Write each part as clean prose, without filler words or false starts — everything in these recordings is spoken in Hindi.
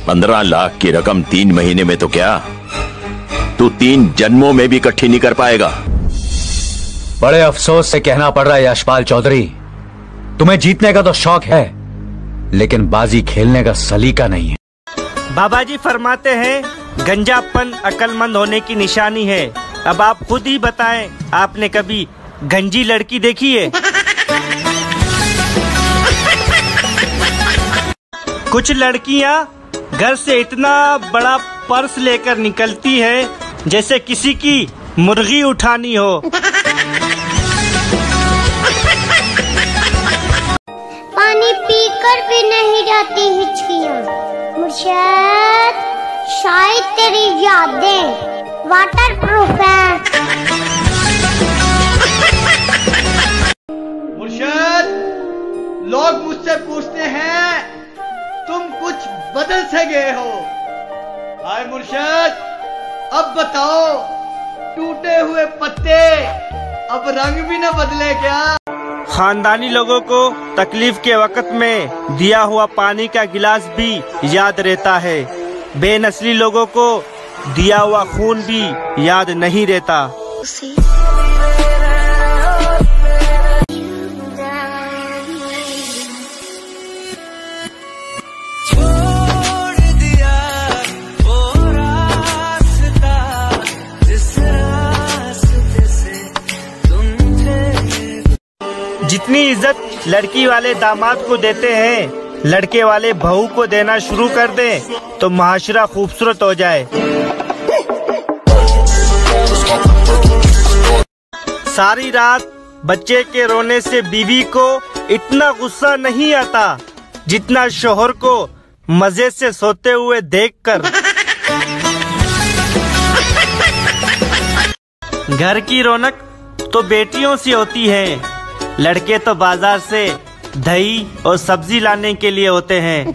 15 लाख की रकम 3 महीने में तो क्या, तू 3 जन्मों में भी इकट्ठी नहीं कर पाएगा। बड़े अफसोस से कहना पड़ रहा है यशपाल चौधरी, तुम्हें जीतने का तो शौक है लेकिन बाजी खेलने का सलीका नहीं है। बाबा जी फरमाते हैं गंजापन अक्लमंद होने की निशानी है। अब आप खुद ही बताएं, आपने कभी गंजी लड़की देखी है? कुछ लड़कियां घर से इतना बड़ा पर्स लेकर निकलती है जैसे किसी की मुर्गी उठानी हो। पानी पीकर भी नहीं जाती हिचकियाँ। मुर्शद, शायद तेरी यादें वाटर प्रूफ हैं। मुर्शद, लोग मुझसे पूछते हैं तुम कुछ बदल से गए हो। हाय मुर्शद, अब बताओ, टूटे हुए पत्ते अब रंग भी न बदले क्या? खानदानी लोगों को तकलीफ के वक्त में दिया हुआ पानी का गिलास भी याद रहता है, बेनस्ली लोगों को दिया हुआ खून भी याद नहीं रहता। जितनी इज्जत लड़की वाले दामाद को देते हैं, लड़के वाले बहू को देना शुरू कर दें तो माशरा खूबसूरत हो जाए। सारी रात बच्चे के रोने से बीवी को इतना गुस्सा नहीं आता जितना शोहर को मजे से सोते हुए देखकर। घर की रौनक तो बेटियों से होती है, लड़के तो बाजार से दही और सब्जी लाने के लिए होते हैं।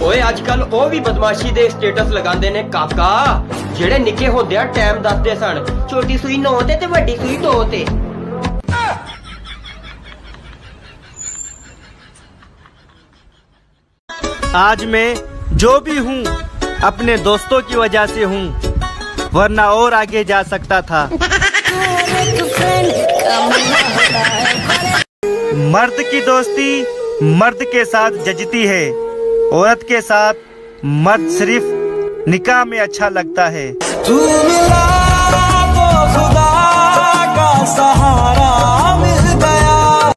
ओए आजकल ओ भी बदमाशी दे स्टेटस लगांदे ने काका, जेड़े निके होंदे टाइम दसदे सन, छोटी सुई 9 ते वड्डी सुई 2 ते। आज मैं जो भी हूँ अपने दोस्तों की वजह से हूँ, वरना और आगे जा सकता था। मर्द की दोस्ती मर्द के साथ जचती है, औरत के साथ मर्द सिर्फ निकाह में अच्छा लगता है। तू मिला तो खुदा का सहारा मिल गया।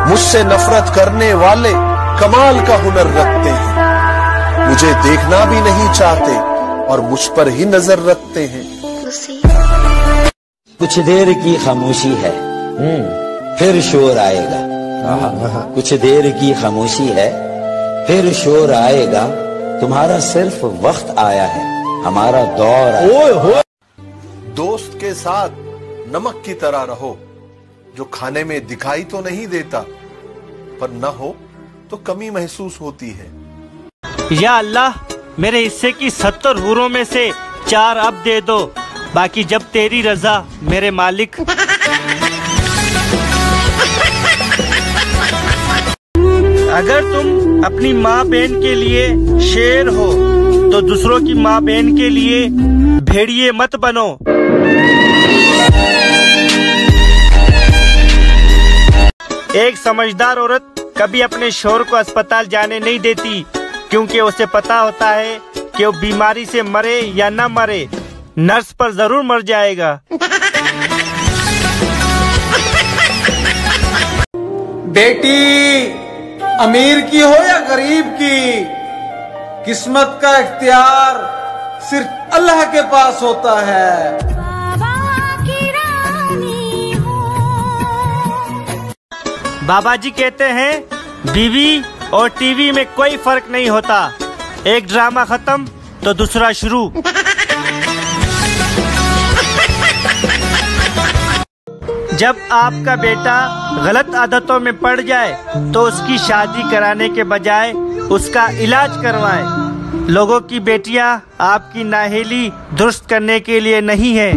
मुझसे नफरत करने वाले कमाल का हुनर रखते हैं, मुझे देखना भी नहीं चाहते और मुझ पर ही नजर रखते हैं। कुछ देर की खामोशी है, फिर शोर आएगा। कुछ देर की खामोशी है, फिर शोर आएगा। तुम्हारा सिर्फ वक्त आया है, हमारा दौर आया। दोस्त के साथ नमक की तरह रहो, जो खाने में दिखाई तो नहीं देता पर न हो तो कमी महसूस होती है। या अल्लाह, मेरे हिस्से की 70 हूरों में से 4 अब दे दो, बाकी जब तेरी रजा मेरे मालिक। अगर तुम अपनी माँ बहन के लिए शेर हो तो दूसरों की माँ बहन के लिए भेड़िए मत बनो। एक समझदार औरत कभी अपने शोहर को अस्पताल जाने नहीं देती, क्योंकि उसे पता होता है कि वो बीमारी से मरे या न मरे, नर्स पर जरूर मर जाएगा। बेटी अमीर की हो या गरीब की, किस्मत का इख्तियार सिर्फ अल्लाह के पास होता है। बाबा जी कहते हैं बीवी और टीवी में कोई फर्क नहीं होता, एक ड्रामा खत्म तो दूसरा शुरू। जब आपका बेटा गलत आदतों में पड़ जाए तो उसकी शादी कराने के बजाय उसका इलाज करवाएं। लोगों की बेटियां आपकी नाहेली दुरुस्त करने के लिए नहीं है।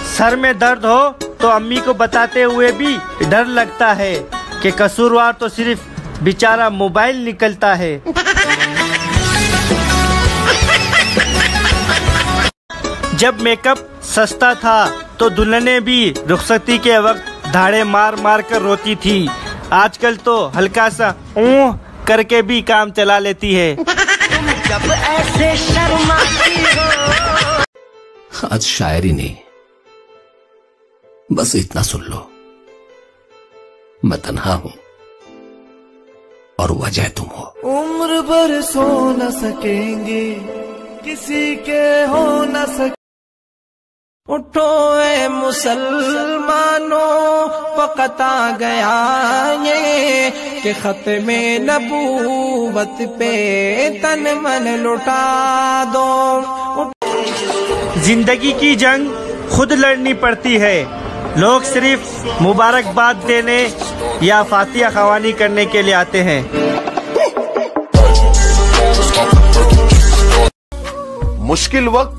सर में दर्द हो तो अम्मी को बताते हुए भी डर लगता है कि कसूरवार तो सिर्फ बेचारा मोबाइल निकलता है। जब मेकअप सस्ता था तो दुल्हनें भी रुखसती के वक्त धाड़े मार मार कर रोती थी। आजकल तो हल्का सा ऊँ करके भी काम चला लेती है। जब ऐसे शर्माती हो। आज शायरी नहीं, बस इतना सुन लो, मैं तन्हा हूं और वजह तुम हो। उम्र भर सो न सकेंगे, किसी के हो न सके। उठो ए मुसलमानों, वक्त आ गया ये कि खत्मे नबूवत पे तन मन लुटा दो। जिंदगी की जंग खुद लड़नी पड़ती है। लोग सिर्फ मुबारकबाद देने या फातिहा ख्वानी करने के लिए आते हैं। मुश्किल वक्त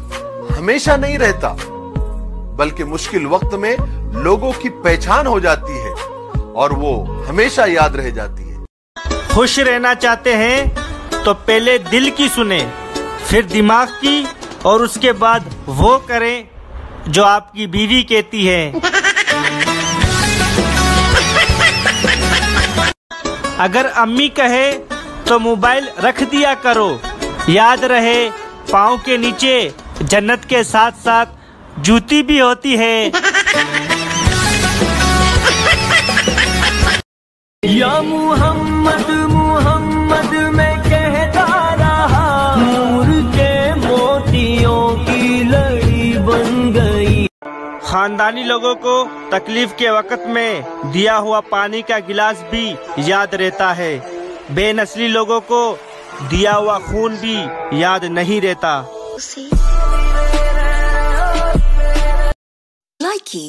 हमेशा नहीं रहता, बल्कि मुश्किल वक्त में लोगों की पहचान हो जाती है और वो हमेशा याद रह जाती है। खुश रहना चाहते हैं तो पहले दिल की सुने, फिर दिमाग की, और उसके बाद वो करें जो आपकी बीवी कहती है। अगर अम्मी कहे तो मोबाइल रख दिया करो, याद रहे पाँव के नीचे जन्नत के साथ साथ जूती भी होती है। या मुहम्मद मुहम्मद मैं कहता रहा, नूर के मोतियों की लड़ी बन गई। खानदानी लोगों को तकलीफ के वक्त में दिया हुआ पानी का गिलास भी याद रहता है। बेनस्ली लोगों को दिया हुआ खून भी याद नहीं रहता। Likey